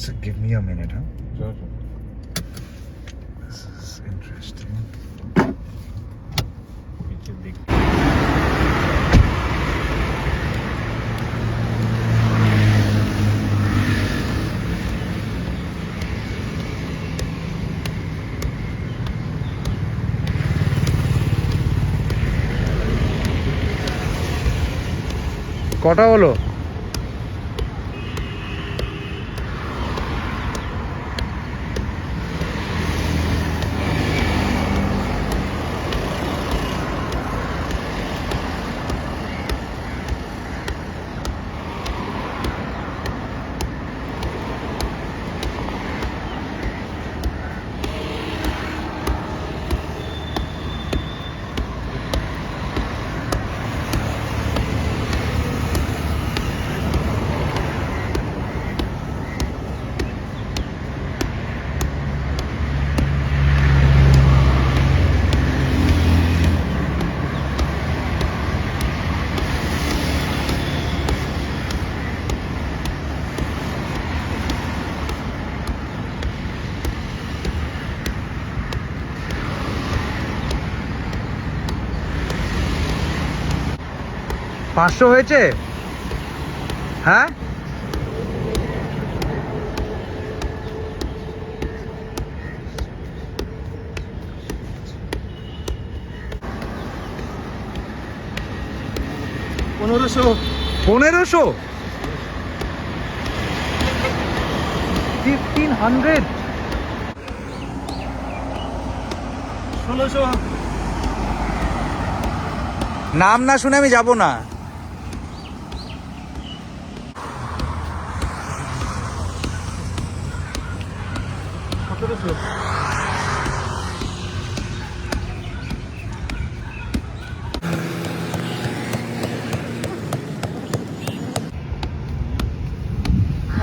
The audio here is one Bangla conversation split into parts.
So give me a minute, huh? Sure. This is interesting. पीछे देख কটা হলো? পাঁচশো হয়েছে? হ্যাঁ, পনেরোশো 1500 1500 ষোলোশো নাম না শুনে আমি যাব না। সতেরোশো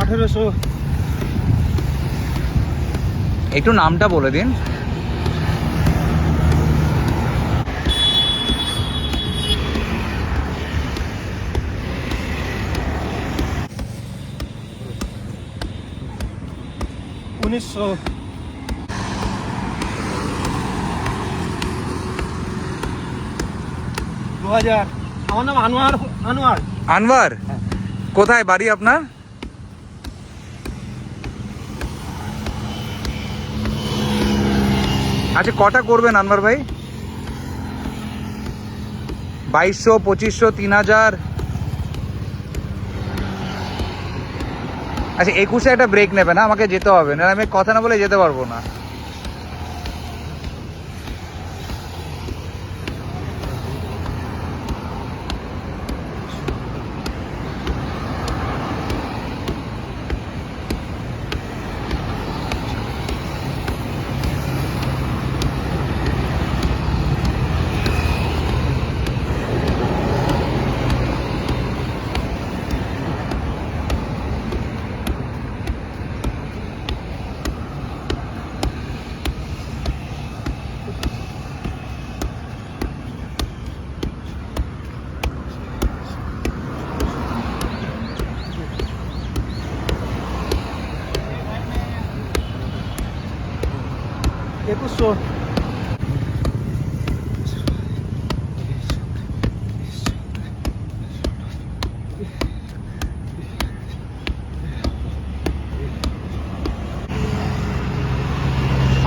আঠেরোশো একটু নামটা বলে দিন। উনিশশো দু হাজার। আমার নাম আনোয়ার। আনোয়ার আনওয়ার, কোথায় বাড়ি আপনার? আচ্ছা, কটা করবেন আনওয়ার ভাই? 2200, 2500, 3000। আচ্ছা, 21-এ একটা ব্রেক নেবে না, আমাকে যেতে হবে না, আমি কথা না বলে যেতে পারবো না। একুশশো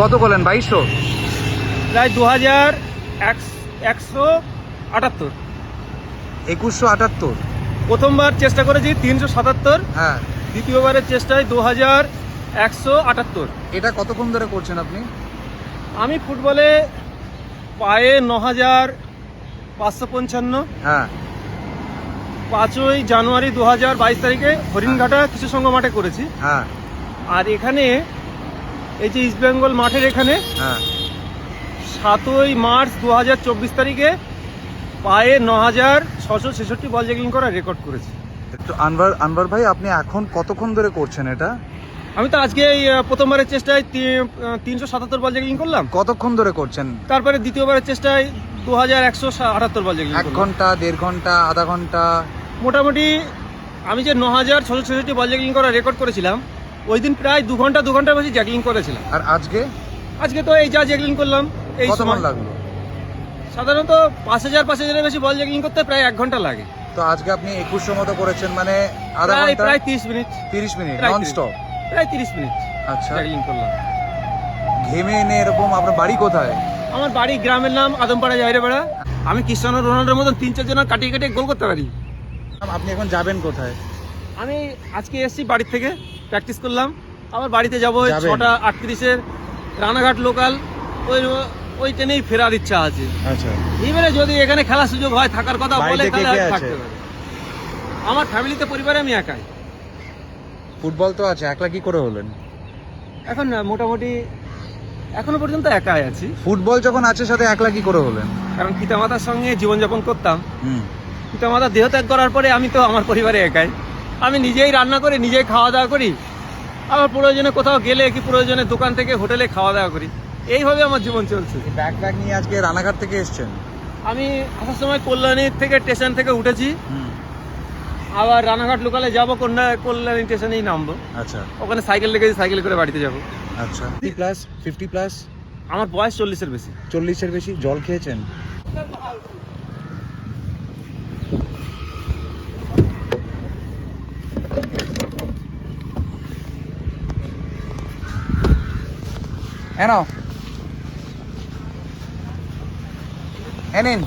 কত করলেন? 2200? প্রায় 2178। 2178? প্রথমবার চেষ্টা করেছি 377, হ্যাঁ। দ্বিতীয়বারের চেষ্টায় 2178। এটা কতক্ষণ ধরে করছেন আপনি? আমি ফুটবলে পায়ে 9555। হ্যাঁ। 5ই জানুয়ারি 2022 তারিখে হরিণঘাটা কৃষি সংঘ মাঠে করেছি। হ্যাঁ। আর এখানে এই যে ইস্ট বেঙ্গল মাঠের এখানে হ্যাঁ। 7ই মার্চ 2024 তারিখে পায়ে 9666 বল জ্যাগলিং করা রেকর্ড করেছি। একটু আনওয়ার ভাই, আপনি এখন কতক্ষণ ধরে করছেন এটা? আমি তো আজকে এই প্রথমবারের চেষ্টায় 377 বল জ্যাগলিং করলাম। কতক্ষণ ধরে করছেন? তারপরে দ্বিতীয়বারের চেষ্টায় 2178 বল জ্যাগলিং 1 করলাম। ঘন্টা, 1.5 ঘন্টা, আধা ঘন্টা? মোটামুটি আমি যে 9666 বল জ্যাগলিং করা রেকর্ড করেছিলাম, ওই দিন প্রায় 2 ঘন্টা বেশি জ্যাগলিং করেছিলাম। আর আজকে আজকে তো এই যা জ্যাগলিং করলাম এই কত সময় মন লাগলো? সাধারণত 5,000 বেশি বল জ্যাগলিং করতে প্রায় 1 ঘন্টা লাগে। তো আজকে আপনি 2100 মতো করেছেন, মানে আধা প্রায় ঘন্টা, প্রায় 30 মিনিট 30 মিনিট প্রায় নন 30 স্টপ। প্রায় 30 মিনিট আচ্ছা, জ্যাগলিং করলাম। ঘেমে এনে এরকম। আপনার বাড়ি কোথায়? আমার বাড়ি গ্রামের নাম আদমপাড়া জাইরেপাড়া। আমি ক্রিস্টিয়ানো রোনাল্ডোর মতন 3-4 জন কাটিয়ে কাটিয়ে গোল করতে পারি। আপনি এখন যাবেন কোথায়? আমি আজকে এসেছি বাড়ির থেকে, প্র্যাকটিস করলাম, আবার বাড়িতে যাবো যাবেন? 6:38 রানাঘাট লোকাল, ওই ট্রেনেই ফেরার ইচ্ছা আছে। আচ্ছা, এবারে যদি এখানে খেলার সুযোগ হয়, থাকার কথা বলে, বাড়িতে কে তাহলে কে আমি আছে? থাকতে পারি। আমার ফ্যামিলিতে পরিবারে আমি একাই। ফুটবল তো আছে, একলা কি করে হলেন? এখন মোটামুটি এখনো পর্যন্ত একাই আছি, ফুটবল যখন আছে সাথে একলা কি করে হলেন? কারণ পিতামাতার সঙ্গে জীবনযাপন করতাম। হুম, পিতামাতা দেহত্যাগ করার পরে আমি তো আমার পরিবারে একাই। আমি নিজেই রান্না করি, নিজেই খাওয়া দাওয়া করি, আবার প্রয়োজনে কোথাও গেলে কি প্রয়োজনে দোকান থেকে হোটেলে খাওয়া দাওয়া করি। এইভাবে আমার জীবন চলছে। ব্যাগ ব্যাগ নিয়ে আজকে রানাঘাট থেকে এসেছেন? আমি আসার সময় কল্যাণী থেকে স্টেশন থেকে উঠেছি, হুম, আবার রানাঘাট লোকালে যাবো, কল্যাণী স্টেশনেই নামবো। আচ্ছা ওখানে সাইকেল লেগেছি, সাইকেল করে বাড়িতে যাবো। আচ্ছা। 50 প্লাস? আমার বয়স 40-এর বেশি। 40-এর বেশি। জল খেয়েছেন? হ্যাঁ, নাও, নিন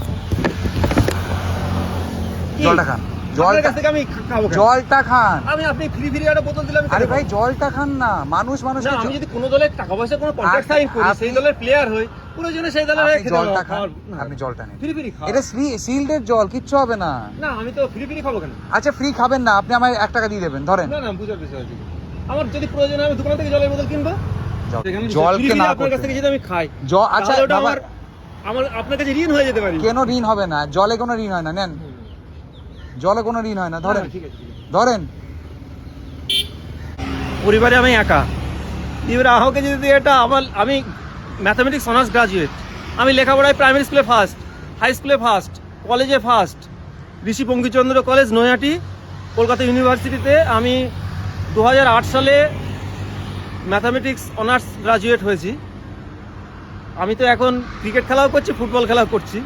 জলটা খান। আপনার কাছ থেকে আমি খাবো কেন? জলটা খান। আপনি ফ্রি একটা বোতল দিলে আমি আরে খেতে ভাই, পারবো। জলটা খান না। মানুষ না, আমি যদি কোনো দলের টাকা পয়সা কোনো কন্ট্রাক্ট সাইন করি, সেই দলের প্লেয়ার হই, প্রয়োজনে সেই দলের হয়ে খেতে জলটা পারবো। খান। না, আপনি জলটা নিন। ফ্রি খাওয়া। এটা সিল্ডের জল, কিচ্ছু হবে না। না, আমি তো ফ্রি খাবো কেন? আচ্ছা, ফ্রি খাবেন না, আপনি আমায় 1 টাকা দিয়ে দেবেন, ধরেন। না, বুঝার বিষয় আছে। আমার যদি প্রয়োজন হয় আমি দোকান থেকে জলের বোতল কিনবো। সেখানে জলকে free না আপনার কাছ করতে। থেকে যদি আমি খাই, আচ্ছা তাহলে ওটা বাবা, আমার আপনার কাছে ঋণ হয়ে যেতে পারি। কেন ঋণ হবে না? জলে কোনো ঋণ হয় না, নেন। জলে কোনো ঋণ হয় না, ধরেন। ঠিক আছে, ঠিক আছে। ধরেন। পরিবারে আমি একা। এবারে আমাকে যদি এটা আমি ম্যাথামেটিক্স অনার্স গ্রাজুয়েট। আমি লেখাপড়ায় প্রাইমারি স্কুলে ফার্স্ট, হাই স্কুলে ফার্স্ট, কলেজে ফার্স্ট, ঋষি বঙ্কিমচন্দ্র কলেজ নৈহাটি, কলকাতা ইউনিভার্সিটিতে আমি 2008 সালে ম্যাথামেটিক্স অনার্স গ্রাজুয়েট হয়েছি। আমি তো এখন ক্রিকেট খেলাও করছি, ফুটবল খেলাও করছি,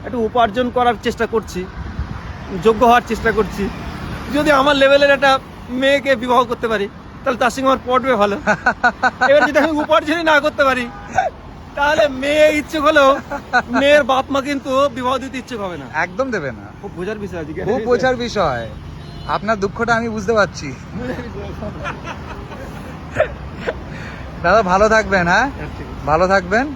একটু উপার্জন করার চেষ্টা করছি, যোগ্য হওয়ার চেষ্টা করছি। যদি আমার লেভেলের একটা মেয়েকে বিবাহ করতে পারি, তাহলে তার সঙ্গে আমার পটবে ভালো। এবার যদি আমি উপার্জনই না করতে পারি, তাহলে মেয়ে ইচ্ছুক হলেও মেয়ের বাপ মা কিন্তু বিবাহ দিতে ইচ্ছুক হবে না। একদম দেবে না। খুব বোঝার বিষয় আছে। খুব বোঝার বিষয়। আপনার দুঃখটা আমি বুঝতে পারছি। দাদা, ভালো থাকবেন। হ্যাঁ, ভালো থাকবেন।